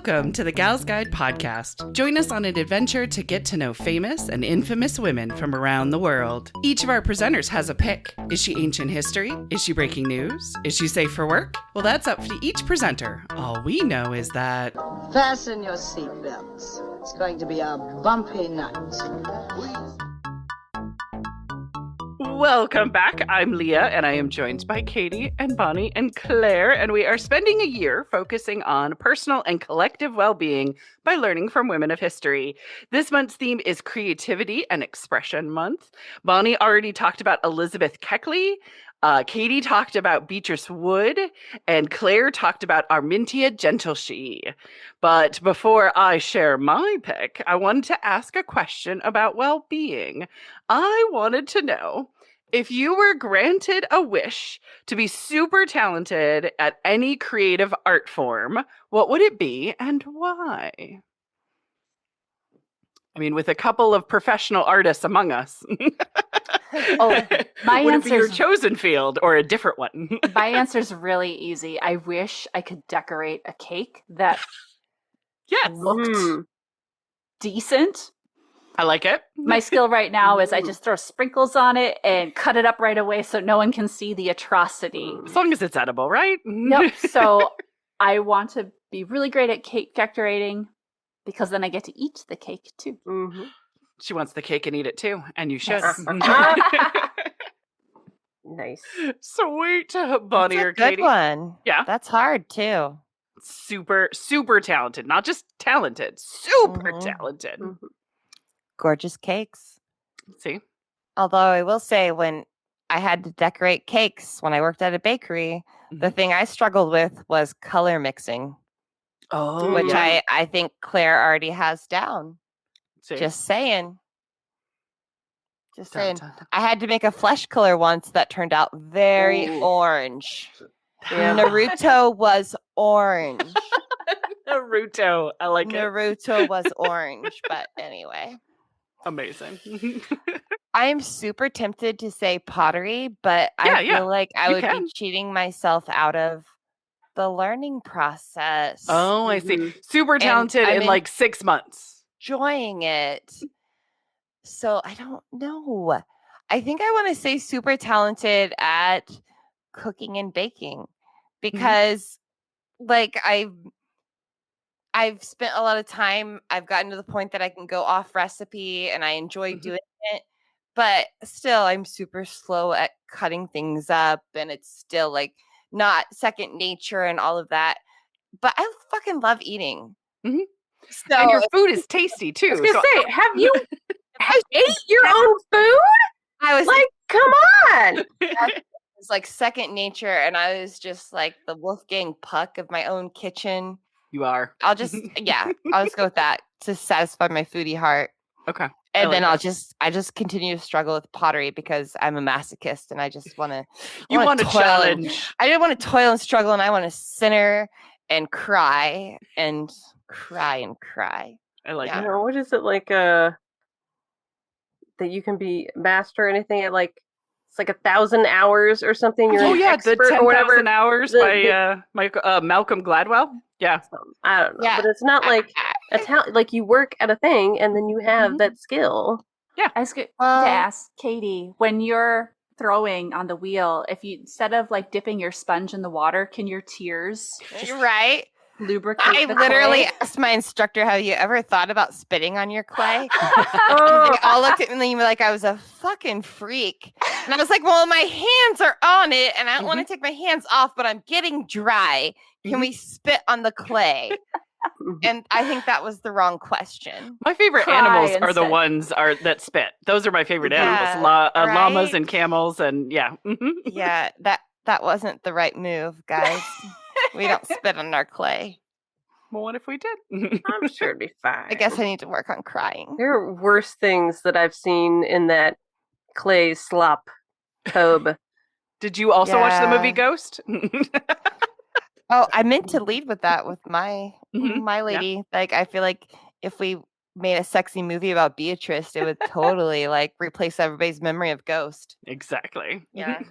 Welcome to the Gals Guide podcast. Join us on an adventure to get to know famous and infamous women from around the world. Each of our presenters has a pick. Is she ancient history? Is she breaking news? Is she safe for work? Well, that's up to each presenter. All we know is that... Fasten your seatbelts. It's going to be a bumpy night. Welcome back. I'm Leah, and I am joined by Katie and Bonnie and Claire, and we are spending a year focusing on personal and collective well-being by learning from women of history. This month's theme is Creativity and Expression Month. Bonnie already talked about Elizabeth Keckley. Katie talked about Beatrice Wood, and Claire talked about Armintia Gentleschi. But before I share my pick, I wanted to ask a question about well-being. I wanted to know, if you were granted a wish to be super talented at any creative art form, what would it be and why? I mean, with a couple of professional artists among us. Oh, my would it answer be your is chosen field or a different one? my answer's really easy. I wish I could decorate a cake that Yes. looked decent. I like it. My skill right now is I just throw sprinkles on it and cut it up right away so no one can see the atrocity. As long as it's edible, right? Nope. So I want to be really great at cake decorating because then I get to eat the cake too. Mm-hmm. She wants the cake and eat it too, and you should. Yes. Nice. Sweet. Bonnie That's or a good Katie? one. Yeah. That's hard too. Super talented. Not just talented, super Mhm. talented. Mhm. Gorgeous cakes. See? Although I will say, when I had to decorate cakes when I worked at a bakery, the Mhm. thing I struggled with was color mixing, Oh, which yeah. I think Claire already has down. See? Just saying. Just Dun, saying. dun, dun. I had to make a flesh color once that turned out very Ooh. orange. Yeah. Naruto was orange. Naruto. I like it. Naruto was orange, but anyway. Amazing. I am super tempted to say pottery, but Yeah, I yeah, feel like I you would can. be cheating myself out of the learning process. Oh, I see. Mhm. Super talented I'm in like 6 months. enjoying it. So I don't know. I think I want to say super talented at cooking and baking because like I've spent a lot of time. I've gotten to the point that I can go off recipe and I enjoy Mhm. doing it. But still, I'm super slow at cutting things up and it's still like not second nature and all of that. But I fucking love eating. Mhm. So And your food is tasty too. I was gonna so- say, have you ate your own food? I was Like, come on! it was like second nature and I was just like the Wolfgang Puck of my own kitchen. You are. I'll just I'll just go with that to satisfy my foodie heart. Okay. I And like then that. I just continue to struggle with pottery because I'm a masochist and I just want to You want a challenge. I didn't want to toil and struggle and I want to sinner and cry and cry and cry. I like Yeah. it. What is it like? That you can be master anything at like it's like 1,000 hours or something. You're Oh an yeah, the expert or whatever. 10,000 hours The- by Malcolm Gladwell. Yeah. I don't know, Yeah. but it's not like a talent. Like you work at a thing and then you have Mhm. that skill. I was going to Well- ask Katie, when you're throwing on the wheel, if you instead of like dipping your sponge in the water, can your tears just You're right. lubricate I the literally clay? asked my instructor, have you ever thought about spitting on your clay? Oh, They all looked at me like I was a fucking freak. And I was like, well, my hands are on it and I don't want to take my hands off, but I'm getting dry. Can Mhm. we spit on the clay? And I think that was the wrong question. My favorite Cry animals are the instead. ones that spit. Those are my favorite Yeah, animals. Llamas right? and camels and yeah. Mhm. Yeah, that wasn't the right move, guys. We don't spit on our clay. Well, what if we did? I'm sure it'd be fine. I guess I need to work on crying. There are worse things that I've seen in that clay slop tub. Did you also watch the movie Yeah. Ghost? Oh, I meant to lead with that with my Mhm, my yeah. lady. Like, I feel like if we made a sexy movie about Beatrice, it would totally like replace everybody's memory of Ghost. Exactly. Yeah.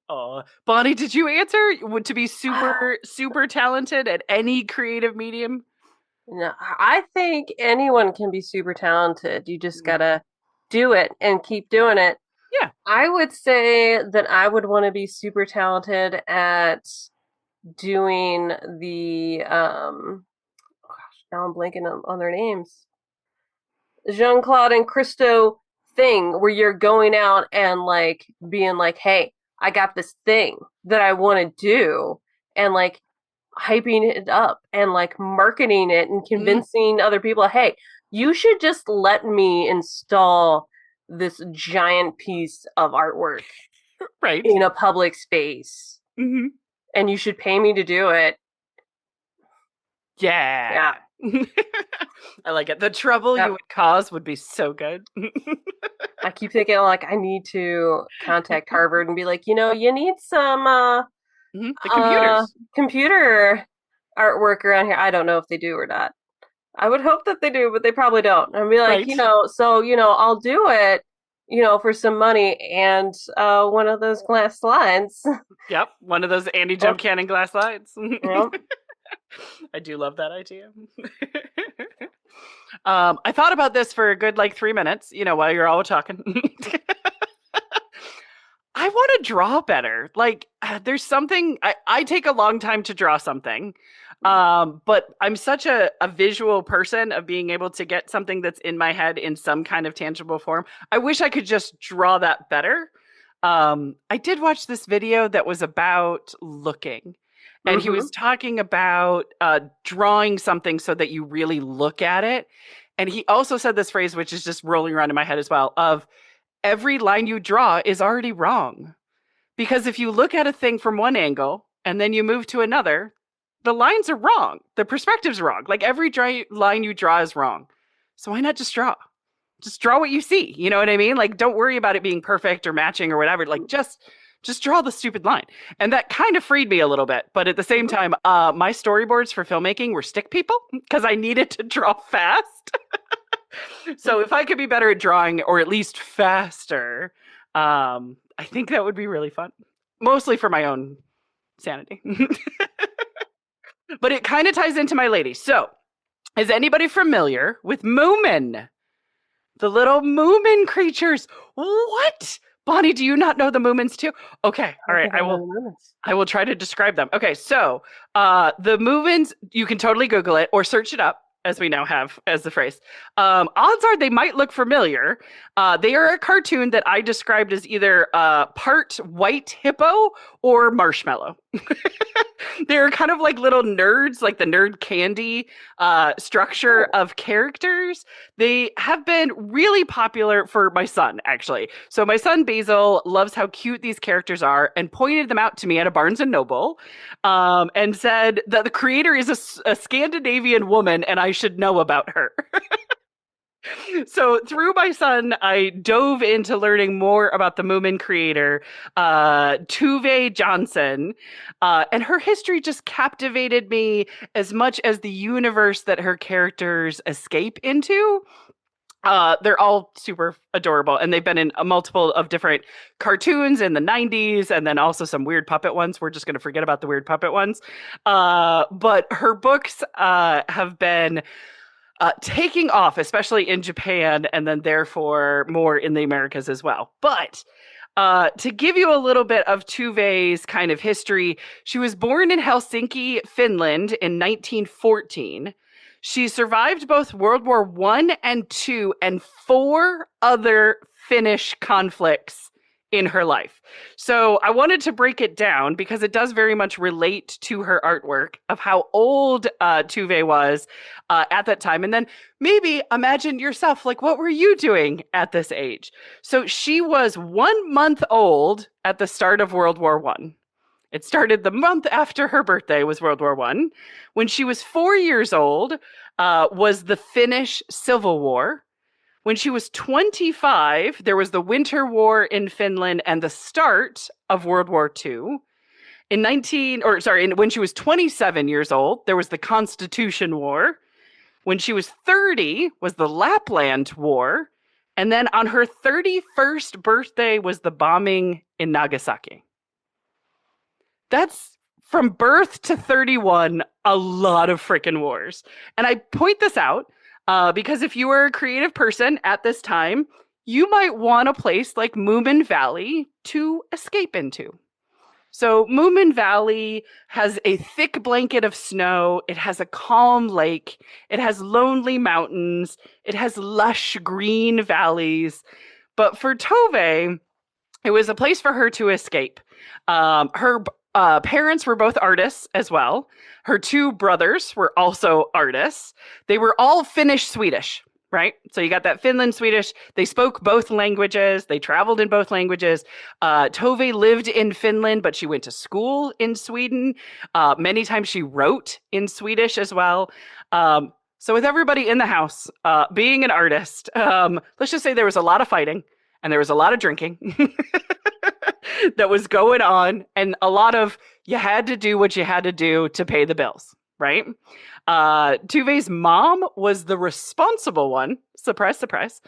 Oh, Bonnie, did you answer? To be super talented at any creative medium? No, I think anyone can be super talented. You just gotta do it and keep doing it. Yeah. I would say that I would want to be super talented at doing the gosh, now I'm blanking on their names. Jean-Claude and Christo thing where you're going out and like being like, "Hey, I got this thing that I want to do," and like hyping it up and like marketing it and convincing other people, "Hey, you should just let me install this giant piece of artwork Right. in a public space, Mm-hmm. and you should pay me to do it." Yeah. Yeah. I like it. The trouble Yep. you would cause would be so good. I keep thinking like I need to contact Harvard and be like, you need some The computers. computer artwork around here. I don't know if they do or not. I would hope that they do, but they probably don't. And be like, Right. I'll do it, for some money and one of those glass slides. Yep. One of those anti-jump cannon glass slides. Yep. I do love that idea. I thought about this for a good 3 minutes, while you're all talking. I want to draw better. There's something I take a long time to draw something. But I'm such a visual person of being able to get something that's in my head in some kind of tangible form. I wish I could just draw that better. I did watch this video that was about looking. And he was talking about drawing something so that you really look at it. And he also said this phrase, which is just rolling around in my head as well, of every line you draw is already wrong. Because if you look at a thing from one angle and then you move to another, the lines are wrong. The perspective's wrong. Every line you draw is wrong. So why not just draw? Just draw what you see. You know what I mean? Don't worry about it being perfect or matching or whatever. Just draw the stupid line. And that kind of freed me a little bit. But at the same time, my storyboards for filmmaking were stick people because I needed to draw fast. So if I could be better at drawing or at least faster, I think that would be really fun. Mostly for my own sanity. But it kind of ties into my lady. So is anybody familiar with Moomin? The little Moomin creatures. What? Bonnie, do you not know the Moomins too? Okay, all right. I will try to describe them. Okay, so the Moomins, you can totally Google it or search it up, as we now have as the phrase. Odds are they might look familiar. They are a cartoon that I described as either part white hippo or marshmallow. They're kind of like little nerds, like the nerd candy structure of characters. They have been really popular for my son, actually. So my son Basil loves how cute these characters are and pointed them out to me at a Barnes & Noble and said that the creator is a Scandinavian woman and I should know about her. So through my son, I dove into learning more about the Moomin creator, Tove Jansson, and her history just captivated me as much as the universe that her characters escape into. They're all super adorable, and they've been in a multiple of different cartoons in the 90s, and then also some weird puppet ones. We're just going to forget about the weird puppet ones. But her books have been taking off, especially in Japan, and then therefore more in the Americas as well. But to give you a little bit of Tuve's kind of history, she was born in Helsinki, Finland in 1914. She survived both World War I and II and 4 other Finnish conflicts in her life. So I wanted to break it down because it does very much relate to her artwork of how old Tove was at that time. And then maybe imagine yourself, what were you doing at this age? So she was 1 month old at the start of World War I. It started the month after her birthday was World War I. When she was 4 years old was the Finnish Civil War. When she was 25, there was the Winter War in Finland and the start of World War II. When she was 27 years old, there was the Constitution War. When she was 30 was the Lapland War. And then on her 31st birthday was the bombing in Nagasaki. That's from birth to 31, a lot of freaking wars. And I point this out because if you were a creative person at this time, you might want a place like Moomin Valley to escape into. So Moomin Valley has a thick blanket of snow. It has a calm lake. It has lonely mountains. It has lush green valleys. But for Tove, it was a place for her to escape. Her parents were both artists as well. Her two brothers were also artists. They were all Finnish Swedish, right? So you got that Finland Swedish. They spoke both languages. They traveled in both languages. Tove lived in Finland, but she went to school in Sweden. Many times she wrote in Swedish as well. So with everybody in the house being an artist, let's just say there was a lot of fighting and there was a lot of drinking that was going on, and a lot of you had to do what you had to do to pay the bills, right? Tuve's mom was the responsible one. Surprise, surprise.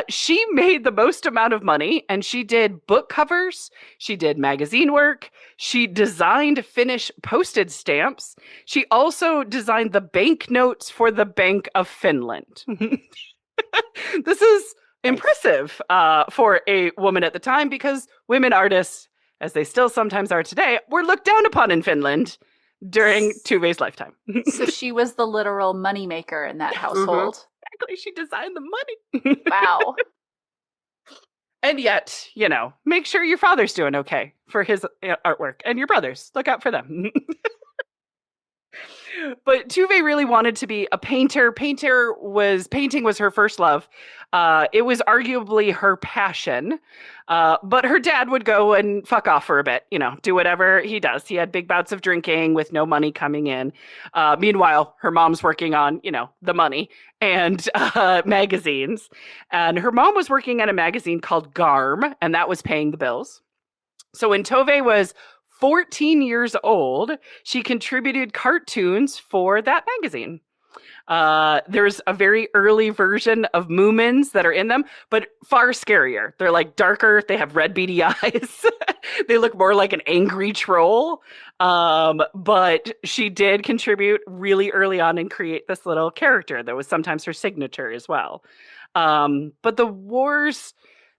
She made the most amount of money, and she did book covers. She did magazine work. She designed Finnish postage stamps. She also designed the banknotes for the Bank of Finland. This is impressive for a woman at the time, because women artists, as they still sometimes are today, were looked down upon in Finland during Tuve's lifetime. So she was the literal moneymaker in that household. Exactly. She designed the money. Wow. And yet, make sure your father's doing okay for his artwork, and your brothers. Look out for them. But Tove really wanted to be a painter. Painting was her first love. It was arguably her passion. But her dad would go and fuck off for a bit, do whatever he does. He had big bouts of drinking with no money coming in. Meanwhile, her mom's working on, the money and magazines. And her mom was working at a magazine called Garm, and that was paying the bills. So when Tove was 14 years old, she contributed cartoons for that magazine. There's a very early version of Moomins that are in them, but far scarier. They're like darker. They have red beady eyes. They look more like an angry troll. But she did contribute really early on and create this little character that was sometimes her signature as well. But the wars,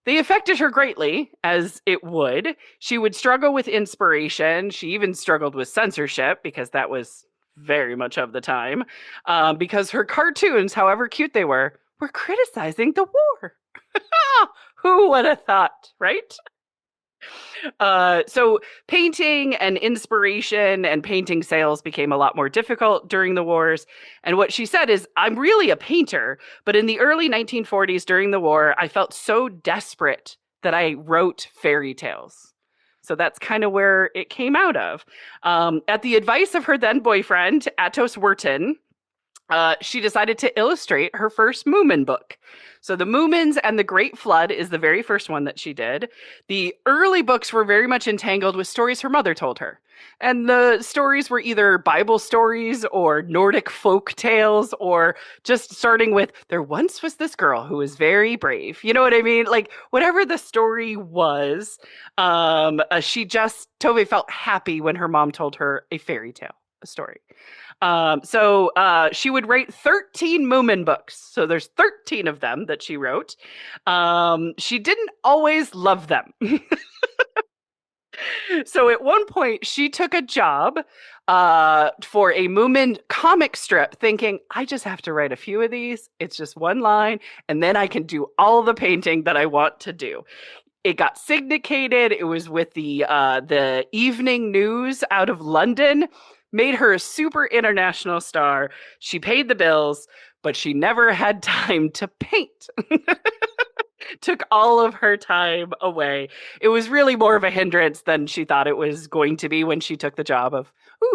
they affected her greatly, as it would. She would struggle with inspiration. She even struggled with censorship, because that was very much of the time, because her cartoons, however cute they were criticizing the war. Who would have thought, right? So painting and inspiration and painting sales became a lot more difficult during the wars. And what she said is, I'm really a painter, but in the early 1940s during the war, I felt so desperate that I wrote fairy tales. So that's kind of where it came out of. At the advice of her then boyfriend, Atos Wurton, she decided to illustrate her first Moomin book. So The Moomins and the Great Flood is the very first one that she did. The early books were very much entangled with stories her mother told her. And the stories were either Bible stories or Nordic folk tales, or just starting with, there once was this girl who was very brave. You know what I mean? Like, whatever the story was, Tove felt happy when her mom told her a fairy tale, a story. So she would write 13 Moomin books. So there's 13 of them that she wrote. She didn't always love them. So at one point, she took a job for a Moomin comic strip, thinking, I just have to write a few of these. It's just one line, and then I can do all the painting that I want to do. It got syndicated. It was with the Evening News out of London. Made her a super international star. She paid the bills, but she never had time to paint. Took all of her time away. It was really more of a hindrance than she thought it was going to be when she took the job of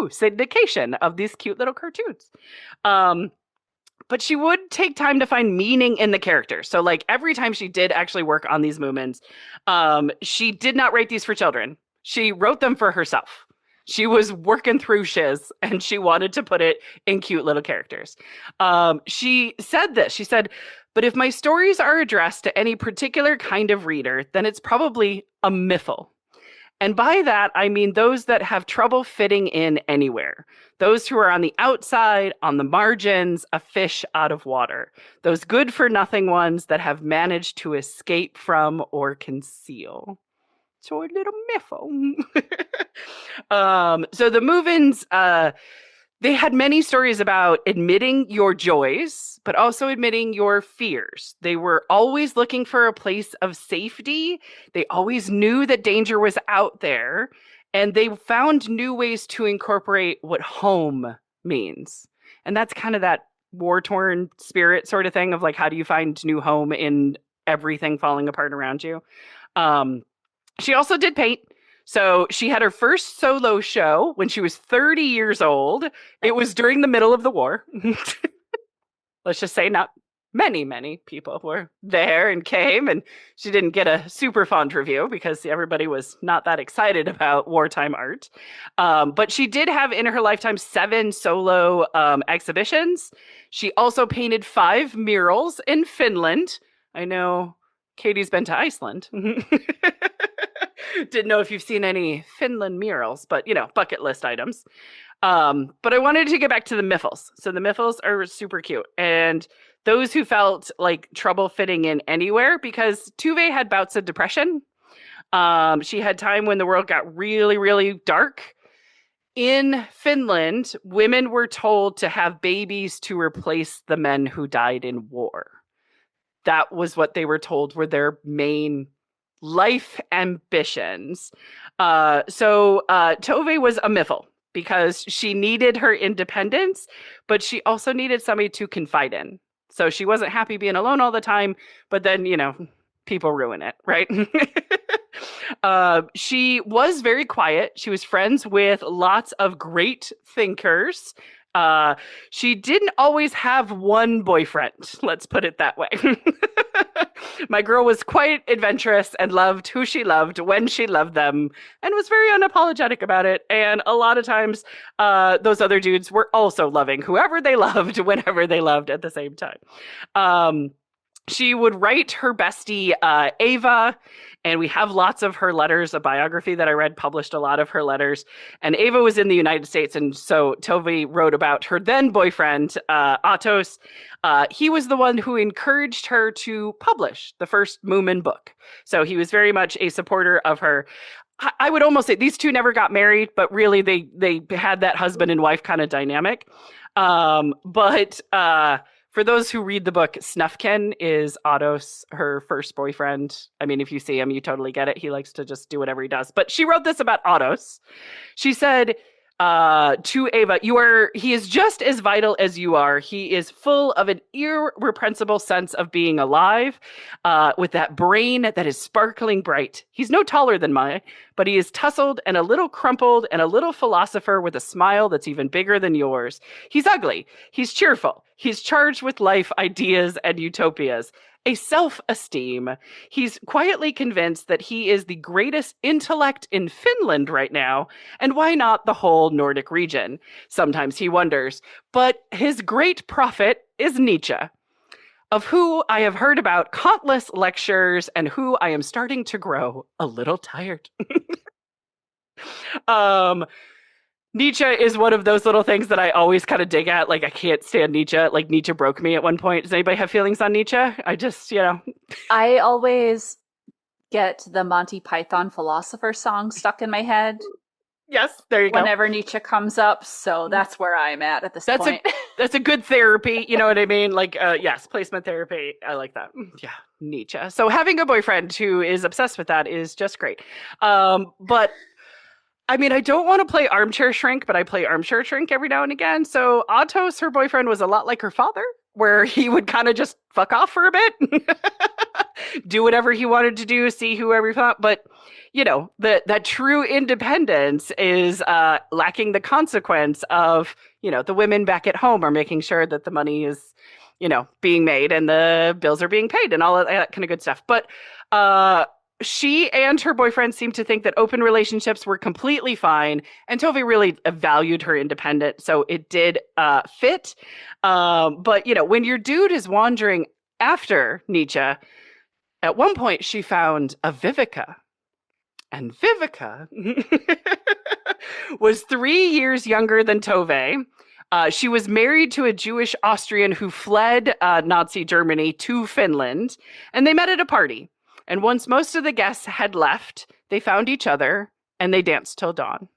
syndication of these cute little cartoons. But she would take time to find meaning in the characters. So like every time she did actually work on these Moomins, she did not write these for children. She wrote them for herself. She was working through shiz, and she wanted to put it in cute little characters. She said this. She said, but if my stories are addressed to any particular kind of reader, then it's probably a mythal. And by that, I mean those that have trouble fitting in anywhere. Those who are on the outside, on the margins, a fish out of water. Those good for nothing ones that have managed to escape from or conceal. So a little miffle. So the Moomins, they had many stories about admitting your joys, but also admitting your fears. They were always looking for a place of safety. They always knew that danger was out there, and they found new ways to incorporate what home means. And that's kind of that war-torn spirit sort of thing of like, how do you find new home in everything falling apart around you? She also did paint. So she had her first solo show when she was 30 years old. It was during the middle of the war. Let's just say not many people were there and came, and she didn't get a super fond review because everybody was not that excited about wartime art. But she did have in her lifetime 7 solo exhibitions. She also painted 5 murals in Finland. I know Katie's been to Iceland. Didn't know if you've seen any Finland murals, but bucket list items. But I wanted to get back to the miffles. So the miffles are super cute. And those who felt like trouble fitting in anywhere, because Tove had bouts of depression. She had time when the world got really, really dark. In Finland, women were told to have babies to replace the men who died in war. That was what they were told were their main life ambitions. So Tove was a miffle because she needed her independence, but she also needed somebody to confide in. So she wasn't happy being alone all the time, but then, people ruin it, right? She was very quiet. She was friends with lots of great thinkers. She didn't always have one boyfriend, let's put it that way. My girl was quite adventurous and loved who she loved when she loved them and was very unapologetic about it. And a lot of times, those other dudes were also loving whoever they loved whenever they loved at the same time. She would write her bestie, Ava, and we have lots of her letters. A biography that I read published a lot of her letters. And Ava was in the United States, and so Tove wrote about her then boyfriend, Atos. He was the one who encouraged her to publish the first Moomin book. So he was very much a supporter of her. I would almost say these two never got married, but really they had that husband and wife kind of dynamic. But for those who read the book, Snufkin is Otto's, her first boyfriend. I mean, if you see him, you totally get it. He likes to just do whatever he does. But she wrote this about Otto's. She said to Ava, he is just as vital as you are. He is full of an irrepressible sense of being alive, with that brain that is sparkling bright. He's no taller than mine, but he is tousled and a little crumpled and a little philosopher with a smile that's even bigger than yours. He's ugly. He's cheerful. He's charged with life, ideas, and utopias. A self-esteem. He's quietly convinced that he is the greatest intellect in Finland right now, and why not the whole Nordic region? Sometimes he wonders. But his great prophet is Nietzsche, of who I have heard about countless lectures and who I am starting to grow a little tired. Nietzsche is one of those little things that I always kind of dig at. Like, I can't stand Nietzsche. Like, Nietzsche broke me at one point. Does anybody have feelings on Nietzsche? I just, I always get the Monty Python philosopher song stuck in my head. Yes, there you go. Whenever Nietzsche comes up, so that's where I'm at this point. That's a good therapy, you know what I mean? Like, yes, placement therapy. I like that. Yeah, Nietzsche. So having a boyfriend who is obsessed with that is just great. But I mean, I don't want to play armchair shrink, but I play armchair shrink every now and again. So Atos, her boyfriend, was a lot like her father, where he would kind of just fuck off for a bit, do whatever he wanted to do, see whoever he thought. But, that true independence is lacking the consequence of, the women back at home are making sure that the money is, being made and the bills are being paid and all of that kind of good stuff. But she and her boyfriend seemed to think that open relationships were completely fine, and Tove really valued her independence, so it did fit. But, when your dude is wandering after Nietzsche, at one point she found a Vivica. And Vivica was 3 years younger than Tove. She was married to a Jewish Austrian who fled Nazi Germany to Finland, and they met at a party. And once most of the guests had left, they found each other and they danced till dawn.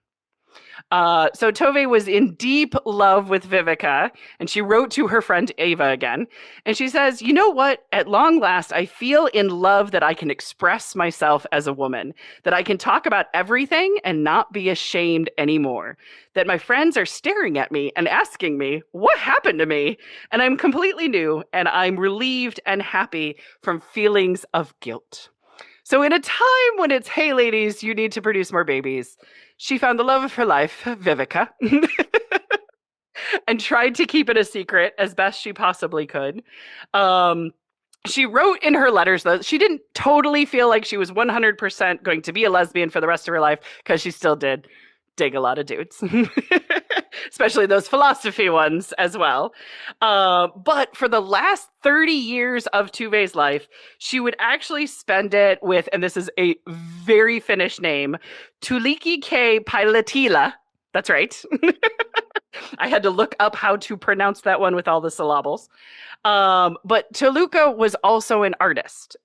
So Tove was in deep love with Vivica, and she wrote to her friend Ava again. And she says, "You know what? At long last, I feel in love that I can express myself as a woman, that I can talk about everything and not be ashamed anymore, that my friends are staring at me and asking me, what happened to me? And I'm completely new, and I'm relieved and happy from feelings of guilt." So in a time when it's, hey, ladies, you need to produce more babies, she found the love of her life, Vivica, and tried to keep it a secret as best she possibly could. She wrote in her letters, though, she didn't totally feel like she was 100% going to be a lesbian for the rest of her life, because she still did dig a lot of dudes, especially those philosophy ones as well. But for the last 30 years of Tove's life, she would actually spend it with, and this is a very Finnish name, Tulikki K. Pailatila. That's right. I had to look up how to pronounce that one with all the syllables. But Toluca was also an artist.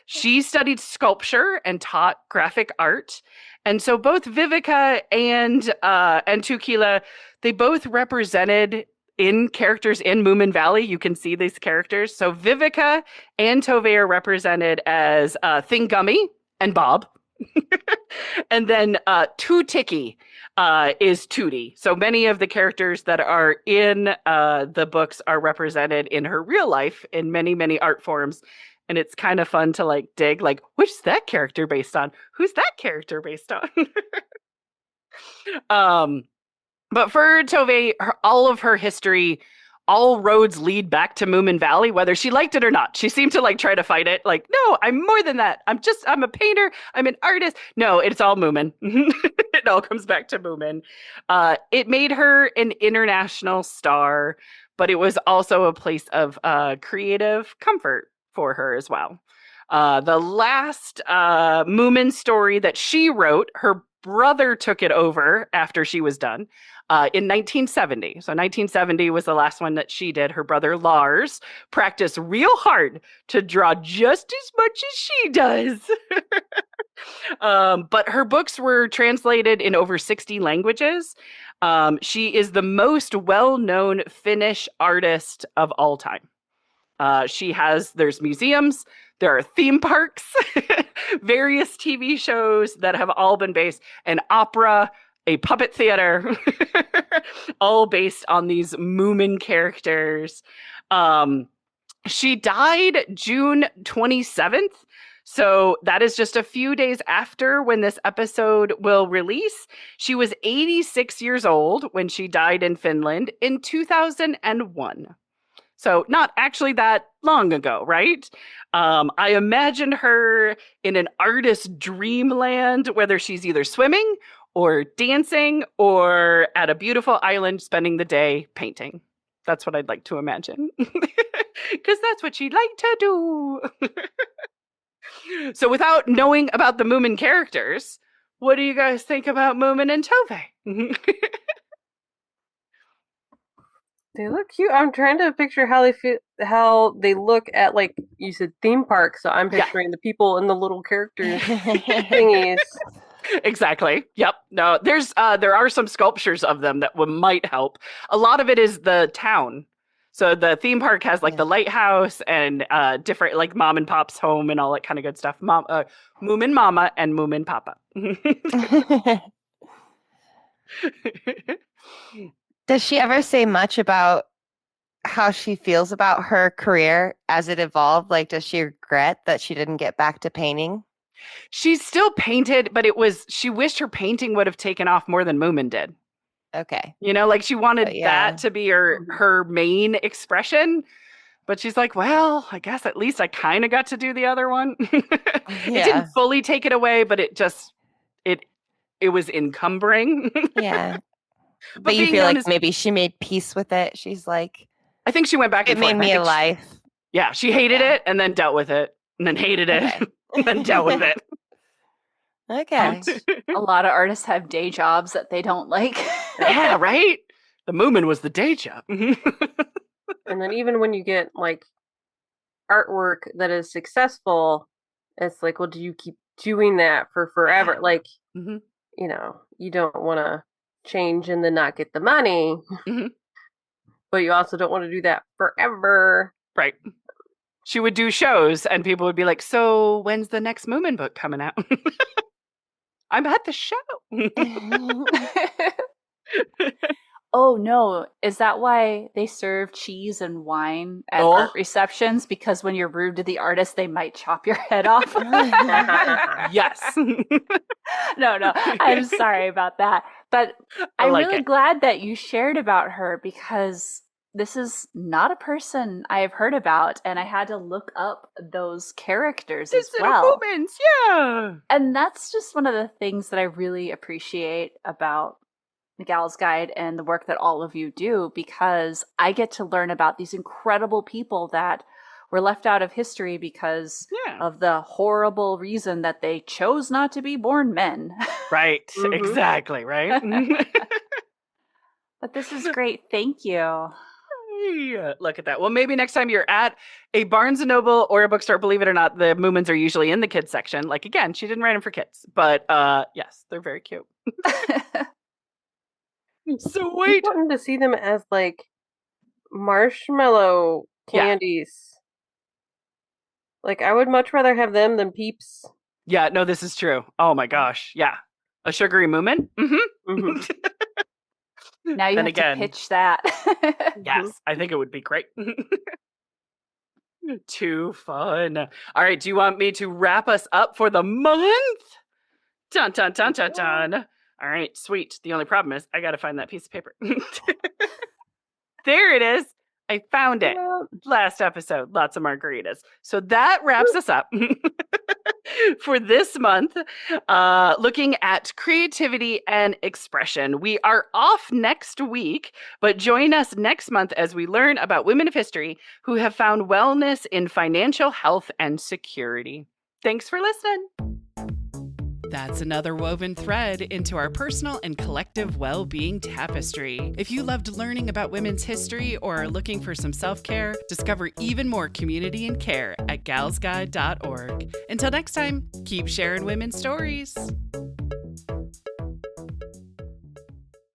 She studied sculpture and taught graphic art. And so both Vivica and Tukila, they both represented in characters in Moomin Valley. You can see these characters. So Vivica and Tove are represented as Thingummy and Bob. And then Tutiki is Tootie. So many of the characters that are in the books are represented in her real life in many, many art forms. And it's kind of fun to like dig, like, which is that character based on? Who's that character based on? But for Tove, all of her history, all roads lead back to Moomin Valley, whether she liked it or not. She seemed to like try to fight it. Like, no, I'm more than that. I'm a painter. I'm an artist. No, it's all Moomin. It all comes back to Moomin. It made her an international star, but it was also a place of creative comfort for her as well. The last Moomin story that she wrote, her brother took it over after she was done in 1970. So 1970 was the last one that she did. Her brother Lars practiced real hard to draw just as much as she does. But her books were translated in over 60 languages. She is the most well-known Finnish artist of all time. There's museums, there are theme parks, various TV shows that have all been based, an opera, a puppet theater, all based on these Moomin characters. She died June 27th. So that is just a few days after when this episode will release. She was 86 years old when she died in Finland in 2001. So not actually that long ago, right? I imagined her in an artist's dreamland, whether she's either swimming or dancing or at a beautiful island spending the day painting. That's what I'd like to imagine. Because that's what she'd like to do. So without knowing about the Moomin characters, what do you guys think about Moomin and Tove? They look cute. I'm trying to picture how they look at, like you said, theme park. So I'm picturing the people and the little characters thingies. Exactly. Yep. No, there are some sculptures of them that might help. A lot of it is the town. So the theme park has like the lighthouse and different like mom and pop's home and all that kind of good stuff. Moomin Mama and Moomin Papa. Does she ever say much about how she feels about her career as it evolved? Like, does she regret that she didn't get back to painting? She's still painted, but she wished her painting would have taken off more than Moomin did. Okay. You know, like she wanted that to be her main expression. But she's like, well, I guess at least I kind of got to do the other one. It didn't fully take it away, but it was encumbering. Yeah. But you feel like maybe she made peace with it. She's like, I think she went back and forth. It made me alive. She hated it and then dealt with it and then hated it and then dealt with it. Okay. A lot of artists have day jobs that they don't like. Yeah, right? The Moomin was the day job. And then even when you get like artwork that is successful, it's like, well, do you keep doing that for forever? Like, Mhm. you know, you don't want to change and then not get the money, Mhm. but you also don't want to do that forever. Right. She would do shows and people would be like, so when's the next Moomin book coming out? I'm at the show. Oh no, is that why they serve cheese and wine at Oh. art receptions? Because when you're rude to the artist, they might chop your head off. Yes. No, I'm sorry about that. But I I'm like really it. glad that you shared about her because this is not a person I have heard about, and I had to look up those characters This as little well. Moomins, yeah. And that's just one of the things that I really appreciate about the Gal's Guide and the work that all of you do, because I get to learn about these incredible people that were left out of history because Yeah. of the horrible reason that they chose not to be born men. Right. Mhm. Exactly, right? But this is great. Thank you. Yeah, look at that. Well, maybe next time you're at a Barnes & Noble or a bookstore, believe it or not, the Moomins are usually in the kids section. Like, again, she didn't write them for kids. But yes, they're very cute. So I wait. wanted to see them as like marshmallow Yeah. candies. Like, I would much rather have them than Peeps. Yeah, no, this is true. Oh my gosh. Yeah. A sugary Moomin? Mm-hmm. Mhm. Now you Then have again, to pitch that. yes, I think it would be great. Too fun. All right, do you want me to wrap us up for the month? Dun, dun, dun, dun, dun. All right, sweet. The only problem is I got to find that piece of paper. There it is. I found it. Last episode, lots of margaritas. So that wraps us up for this month, looking at creativity and expression. We are off next week, but join us next month as we learn about women of history who have found wellness in financial health and security. Thanks for listening. That's another woven thread into our personal and collective well-being tapestry. If you loved learning about women's history or are looking for some self-care, discover even more community and care at galsguide.org. Until next time, keep sharing women's stories.